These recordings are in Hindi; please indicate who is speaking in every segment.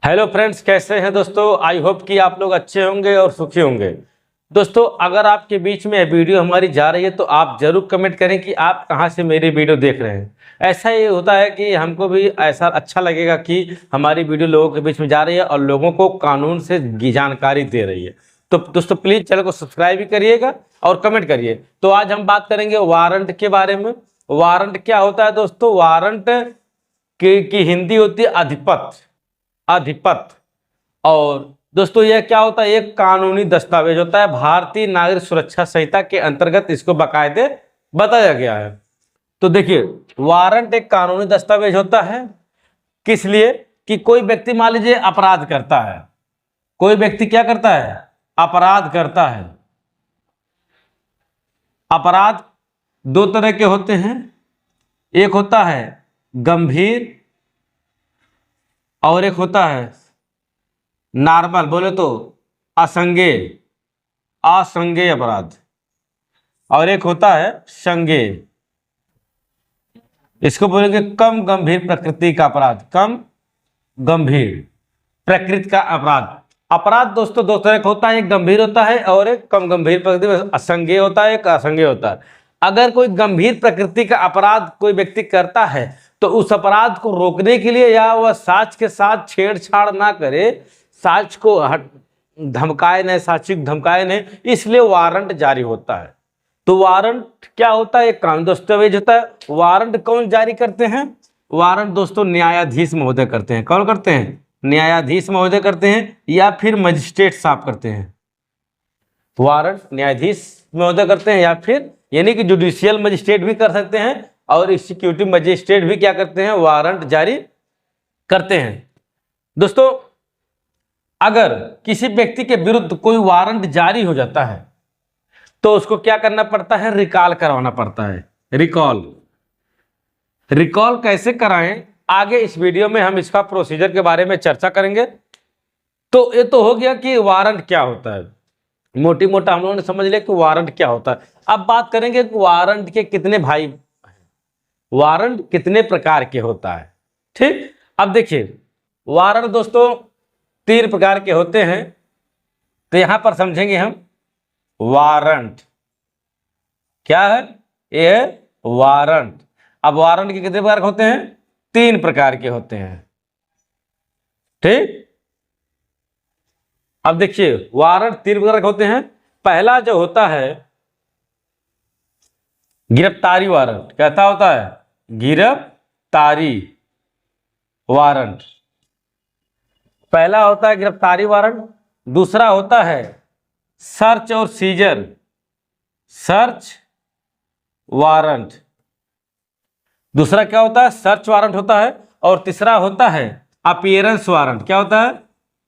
Speaker 1: हेलो फ्रेंड्स, कैसे हैं दोस्तों। आई होप कि आप लोग अच्छे होंगे और सुखी होंगे। दोस्तों, अगर आपके बीच में वीडियो हमारी जा रही है तो आप जरूर कमेंट करें कि आप कहां से मेरी वीडियो देख रहे हैं। ऐसा ही होता है कि हमको भी ऐसा अच्छा लगेगा कि हमारी वीडियो लोगों के बीच में जा रही है और लोगों को कानून से जानकारी दे रही है। तो दोस्तों प्लीज़ चैनल को सब्सक्राइब भी करिएगा और कमेंट करिए। तो आज हम बात करेंगे वारंट के बारे में। वारंट क्या होता है दोस्तों। वारंट की हिंदी होती है अधिपत्र। अधिपत्र। और दोस्तों यह क्या होता है, एक कानूनी दस्तावेज होता है। भारतीय नागरिक सुरक्षा संहिता के अंतर्गत इसको बाकायदे बताया गया है। तो देखिए, वारंट एक कानूनी दस्तावेज होता है। किस लिए कि कोई व्यक्ति मान लीजिए अपराध करता है। कोई व्यक्ति क्या करता है, अपराध करता है। अपराध दो तरह के होते हैं। एक होता है गंभीर और एक होता है नॉर्मल, बोले तो असंज्ञेय, असंज्ञेय अपराध। और एक होता है संज्ञेय, इसको बोलेंगे कम गंभीर प्रकृति का अपराध। कम गंभीर प्रकृति का अपराध। अपराध दोस्तों दो तरह का होता है, एक गंभीर होता है और एक कम गंभीर प्रकृति, असंज्ञेय होता है, एक असंज्ञेय होता है। अगर कोई गंभीर प्रकृति का अपराध कोई व्यक्ति करता है तो उस अपराध को रोकने के लिए या वह साक्ष्य के साथ छेड़छाड़ ना करे, साक्ष्य को धमकाए नहीं, साक्षी को धमकाए नहीं, इसलिए वारंट जारी होता है। तो वारंट क्या होता है, एक कानूनी दस्तावेज होता है। वारंट कौन जारी करते हैं, वारंट दोस्तों न्यायाधीश महोदय करते हैं। कौन करते हैं, न्यायाधीश महोदय करते हैं या फिर मजिस्ट्रेट साहब करते हैं। वारंट न्यायाधीश महोदय करते हैं या फिर यानी कि जुडिशियल मजिस्ट्रेट भी कर सकते हैं और एग्जीक्यूटिव मजिस्ट्रेट भी क्या करते हैं, वारंट जारी करते हैं। दोस्तों, अगर किसी व्यक्ति के विरुद्ध कोई वारंट जारी हो जाता है तो उसको क्या करना पड़ता है, रिकॉल करवाना पड़ता है। रिकॉल। रिकॉल कैसे कराएं, आगे इस वीडियो में हम इसका प्रोसीजर के बारे में चर्चा करेंगे। तो ये तो हो गया कि वारंट क्या होता है, मोटी मोटा हम लोगों ने समझ लिया कि वारंट क्या होता है। अब बात करेंगे कि वारंट के कितने भाई, वारंट कितने प्रकार के होता है। ठीक, अब देखिए वारंट दोस्तों तीन प्रकार के होते हैं। तो यहां पर समझेंगे हम वारंट क्या है, ये है वारंट। अब वारंट के कितने प्रकार होते हैं, तीन प्रकार के होते हैं। ठीक, अब देखिए वारंट तीन प्रकार के होते हैं। पहला जो होता है गिरफ्तारी वारंट। कैसा होता है, गिरफ्तारी वारंट। पहला होता है गिरफ्तारी वारंट। दूसरा होता है सर्च और सीजर, सर्च वारंट। दूसरा क्या होता है, सर्च वारंट होता है। और तीसरा होता है अपीयरेंस वारंट। क्या होता है,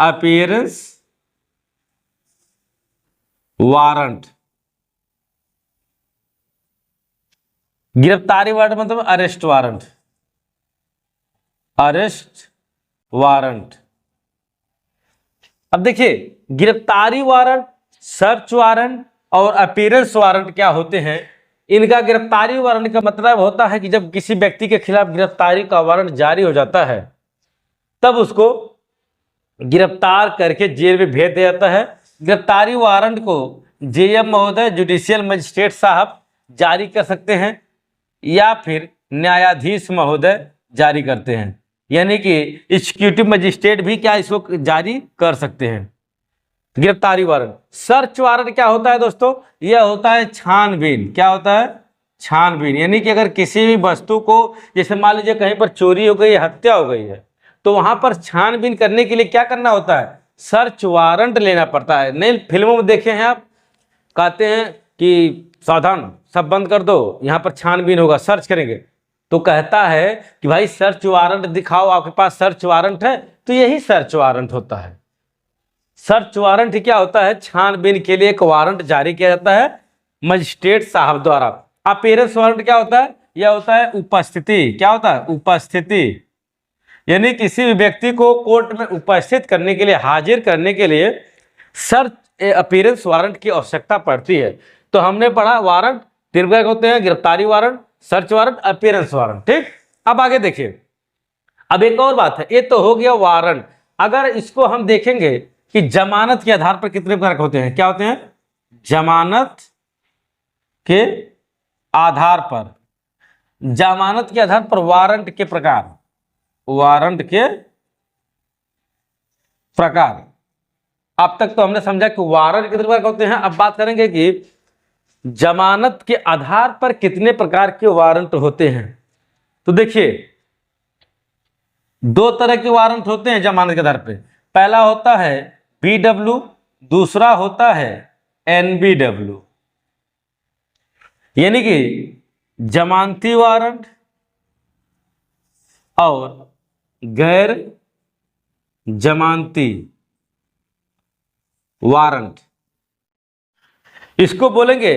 Speaker 1: अपीयरेंस वारंट। गिरफ्तारी वारंट मतलब अरेस्ट वारंट, अरेस्ट वारंट। अब देखिए गिरफ्तारी वारंट, सर्च वारंट और अपीयरेंस वारंट क्या होते हैं। इनका गिरफ्तारी वारंट का मतलब होता है कि जब किसी व्यक्ति के खिलाफ गिरफ्तारी का वारंट जारी हो जाता है तब उसको गिरफ्तार करके जेल में भेज दिया जाता है। गिरफ्तारी वारंट को जेएम महोदय, जुडिशियल मजिस्ट्रेट साहब जारी कर सकते हैं या फिर न्यायाधीश महोदय जारी करते हैं, यानी कि एग्जीक्यूटिव मजिस्ट्रेट भी क्या इसको जारी कर सकते हैं, गिरफ्तारी वारंट। सर्च वारंट क्या होता है दोस्तों, यह होता है छानबीन। क्या होता है, छानबीन। यानी कि अगर किसी भी वस्तु को, जैसे मान लीजिए कहीं पर चोरी हो गई, हत्या हो गई है, तो वहां पर छानबीन करने के लिए क्या करना होता है, सर्च वारंट लेना पड़ता है। नहीं, फिल्मों में देखे हैं आप, कहते हैं कि सावधान, सब बंद कर दो, यहाँ पर छानबीन होगा, सर्च करेंगे। तो कहता है कि भाई सर्च वारंट दिखाओ, आपके पास सर्च वारंट है। तो यही सर्च वारंट होता है। सर्च वारंट क्या होता है, छानबीन के लिए एक वारंट जारी किया जाता है मजिस्ट्रेट साहब द्वारा। अपीयरेंस वारंट क्या होता है, यह होता है उपस्थिति। क्या होता है, उपस्थिति। यानी किसी भी व्यक्ति को कोर्ट में उपस्थित करने के लिए, हाजिर करने के लिए सर्च अपीयरेंस वारंट की आवश्यकता पड़ती है। तो हमने पढ़ा वारंट तीन प्रकार होते हैं, गिरफ्तारी warrant, search warrant, appearance warrant. ठीक, अब आगे देखिए, अब एक और बात है, ये तो हो गया वारंट। अगर इसको हम देखेंगे कि जमानत के आधार पर कितने प्रकार के होते हैं, क्या होते हैं, जमानत के आधार पर, जमानत के आधार पर वारंट के प्रकार, वारंट के प्रकार। अब तक तो हमने समझा कि वारंट कितने प्रकार के होते हैं। अब बात करेंगे कि जमानत के आधार पर कितने प्रकार के वारंट होते हैं। तो देखिए, दो तरह के वारंट होते हैं जमानत के आधार पर। पहला होता है BW, दूसरा होता है NBW, यानी कि जमानती वारंट और गैर जमानती वारंट। इसको बोलेंगे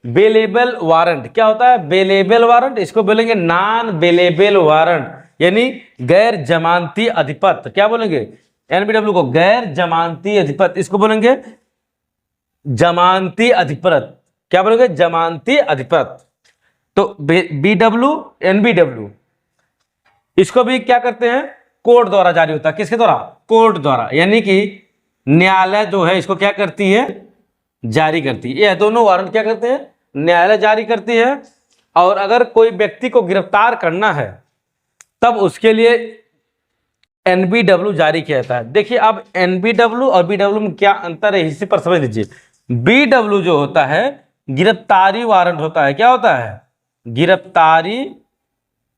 Speaker 1: बेलेबल वारंट। क्या होता है बेलेबल वारंट? इसको बोलेंगे नॉन बेलेबल वारंट, यानी गैर जमानती अधिपत्र। क्या बोलेंगे? NBW को गैर जमानती अधिपत्र, इसको बोलेंगे जमानती अधिपत्र। क्या बोलेंगे? जमानती अधिपत्र। तो BW NBW इसको भी क्या करते हैं, कोर्ट द्वारा जारी होता है। किसके द्वारा? कोर्ट द्वारा, यानी कि न्यायालय जो है इसको क्या करती है, जारी करती है। ये दोनों वारंट क्या करते हैं, न्यायालय जारी करती है। और अगर कोई व्यक्ति को गिरफ्तार करना है तब उसके लिए NBW जारी किया जाता है। देखिए अब NBW और BW में क्या अंतर है, इसी पर समझ लीजिए। BW जो होता है गिरफ्तारी वारंट होता है। क्या होता है? गिरफ्तारी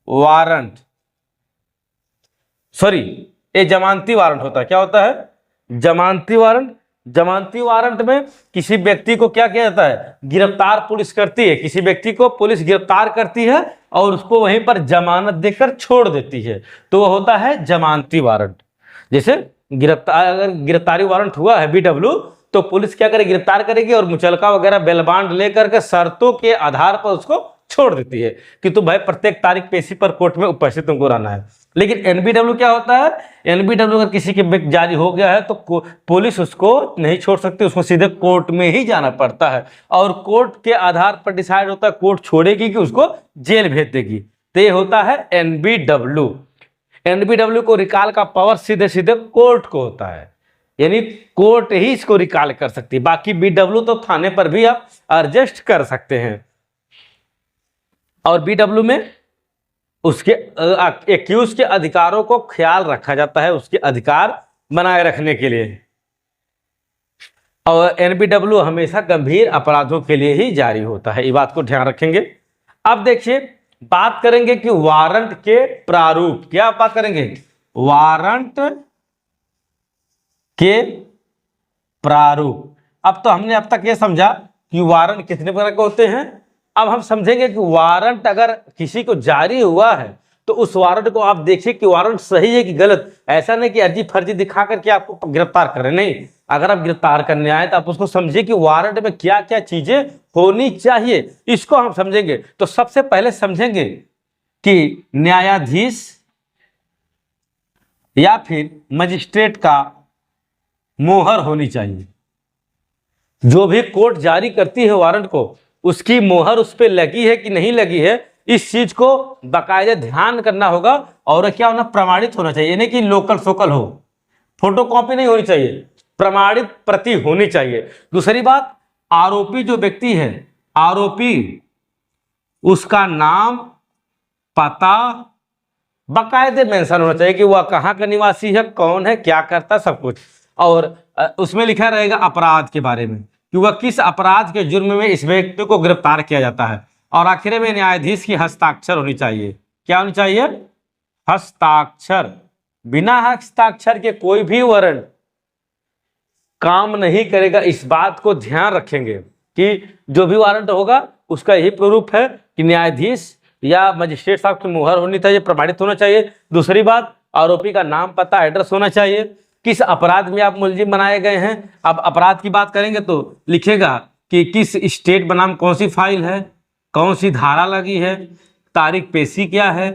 Speaker 1: वारंट, सॉरी ये जमानती वारंट होता है। क्या होता है? जमानती वारंट। जमानती वारंट में किसी व्यक्ति को क्या किया जाता है, गिरफ्तार पुलिस करती है। किसी व्यक्ति को पुलिस गिरफ्तार करती है और उसको वहीं पर जमानत देकर छोड़ देती है, तो वो होता है जमानती वारंट। जैसे अगर गिरफ्तारी वारंट हुआ है BW, तो पुलिस क्या करेगी, गिरफ्तार करेगी और मुचलका वगैरह बेल बांड लेकर के शर्तों के आधार पर उसको छोड़ देती है कि तुम भाई प्रत्येक तारीख पेशी पर कोर्ट में उपस्थित तुमको रहना है। लेकिन NBW क्या होता है, NBW अगर किसी के जारी हो गया है तो पुलिस उसको नहीं छोड़ सकती, उसको सीधे कोर्ट में ही जाना पड़ता है और कोर्ट के आधार पर डिसाइड होता है कोर्ट छोड़ेगी कि उसको जेल भेज देगी। तो ये होता है NBW। NBW को रिकॉल का पावर सीधे सीधे कोर्ट को होता है, यानी कोर्ट ही इसको रिकॉल कर सकती है। बाकी BW तो थाने पर भी आप एडजस्ट कर सकते हैं। और BW में उसके एक्यूज के अधिकारों को ख्याल रखा जाता है, उसके अधिकार बनाए रखने के लिए। और NBW हमेशा गंभीर अपराधों के लिए ही जारी होता है, ये बात को ध्यान रखेंगे। अब देखिए बात करेंगे कि वारंट के प्रारूप। क्या बात करेंगे? वारंट के प्रारूप। अब तो हमने अब तक ये समझा कि वारंट कितने प्रकार के होते हैं। अब हम समझेंगे कि वारंट अगर किसी को जारी हुआ है तो उस वारंट को आप देखिए कि वारंट सही है कि गलत। ऐसा नहीं कि अर्जी फर्जी दिखा करके आपको गिरफ्तार करें, नहीं। अगर आप गिरफ्तार करने आए तो आप उसको समझिए कि वारंट में क्या क्या चीजें होनी चाहिए, इसको हम समझेंगे। तो सबसे पहले समझेंगे कि न्यायाधीश या फिर मजिस्ट्रेट का मोहर होनी चाहिए। जो भी कोर्ट जारी करती है वारंट को, उसकी मोहर उस पर लगी है कि नहीं लगी है, इस चीज को बाकायदा ध्यान करना होगा। और क्या होना, प्रमाणित होना चाहिए, यानी कि लोकल फोकल हो, फोटोकॉपी नहीं होनी चाहिए, प्रमाणित प्रति होनी चाहिए। दूसरी बात, आरोपी जो व्यक्ति है, आरोपी उसका नाम पता बाकायदे मेंशन होना चाहिए कि वह कहाँ का निवासी है, कौन है, क्या करता, सब कुछ। और उसमें लिखा रहेगा अपराध के बारे में कि वह किस अपराध के जुर्म में इस व्यक्ति को गिरफ्तार किया जाता है। और आखिर में न्यायाधीश की हस्ताक्षर होनी चाहिए। क्या होनी चाहिए? हस्ताक्षर। बिना हस्ताक्षर के कोई भी वारंट काम नहीं करेगा। इस बात को ध्यान रखेंगे कि जो भी वारंट होगा उसका यही प्रारूप है कि न्यायाधीश या मजिस्ट्रेट साहब की मुहर होनी चाहिए, प्रमाणित होना चाहिए। दूसरी बात, आरोपी का नाम पता एड्रेस होना चाहिए, किस अपराध में आप मुलजिम बनाए गए हैं। अब अपराध की बात करेंगे तो लिखेगा कि किस स्टेट बनाम कौन सी फाइल है, कौन सी धारा लगी है, तारीख पेशी क्या है,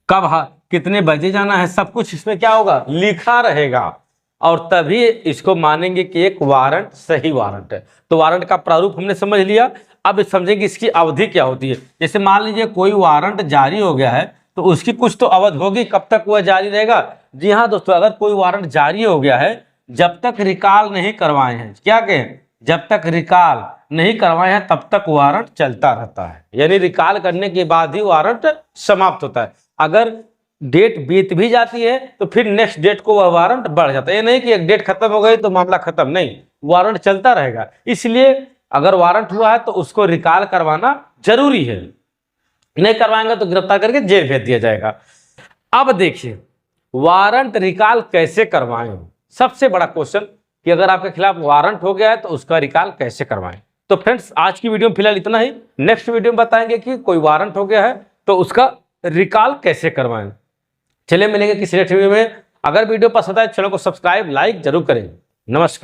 Speaker 1: कब कितने बजे जाना है, सब कुछ इसमें क्या होगा, लिखा रहेगा। और तभी इसको मानेंगे कि एक वारंट सही वारंट है। तो वारंट का प्रारूप हमने समझ लिया। अब समझेंगे इसकी अवधि क्या होती है। जैसे मान लीजिए कोई वारंट जारी हो गया है तो उसकी कुछ तो अवधि होगी, कब तक वह जारी रहेगा। जी हाँ दोस्तों, अगर कोई वारंट जारी हो गया है जब तक रिकॉल नहीं करवाए हैं, क्या कहें, जब तक रिकॉल नहीं करवाए हैं तब तक वारंट चलता रहता है, यानी रिकॉल करने के बाद ही वारंट समाप्त होता है। अगर डेट बीत भी जाती है तो फिर नेक्स्ट डेट को वह वारंट बढ़ जाता है। ये नहीं कि एक डेट खत्म हो गई तो मामला खत्म, नहीं, वारंट चलता रहेगा। इसलिए अगर वारंट हुआ है तो उसको रिकॉल करवाना जरूरी है, नहीं करवाएंगे तो गिरफ्तार करके जेल भेज दिया जाएगा। अब देखिए वारंट रिकॉल कैसे करवाएं, सबसे बड़ा क्वेश्चन कि अगर आपके खिलाफ वारंट हो गया है तो उसका रिकॉल कैसे करवाएं। तो फ्रेंड्स आज की वीडियो में फिलहाल इतना ही, नेक्स्ट वीडियो में बताएंगे कि कोई वारंट हो गया है तो उसका रिकॉल कैसे करवाएं। चलिए मिलेंगे किसी नेक्स्ट वीडियो में। अगर वीडियो पसंद आए चैनल को सब्सक्राइब लाइक जरूर करें। नमस्कार।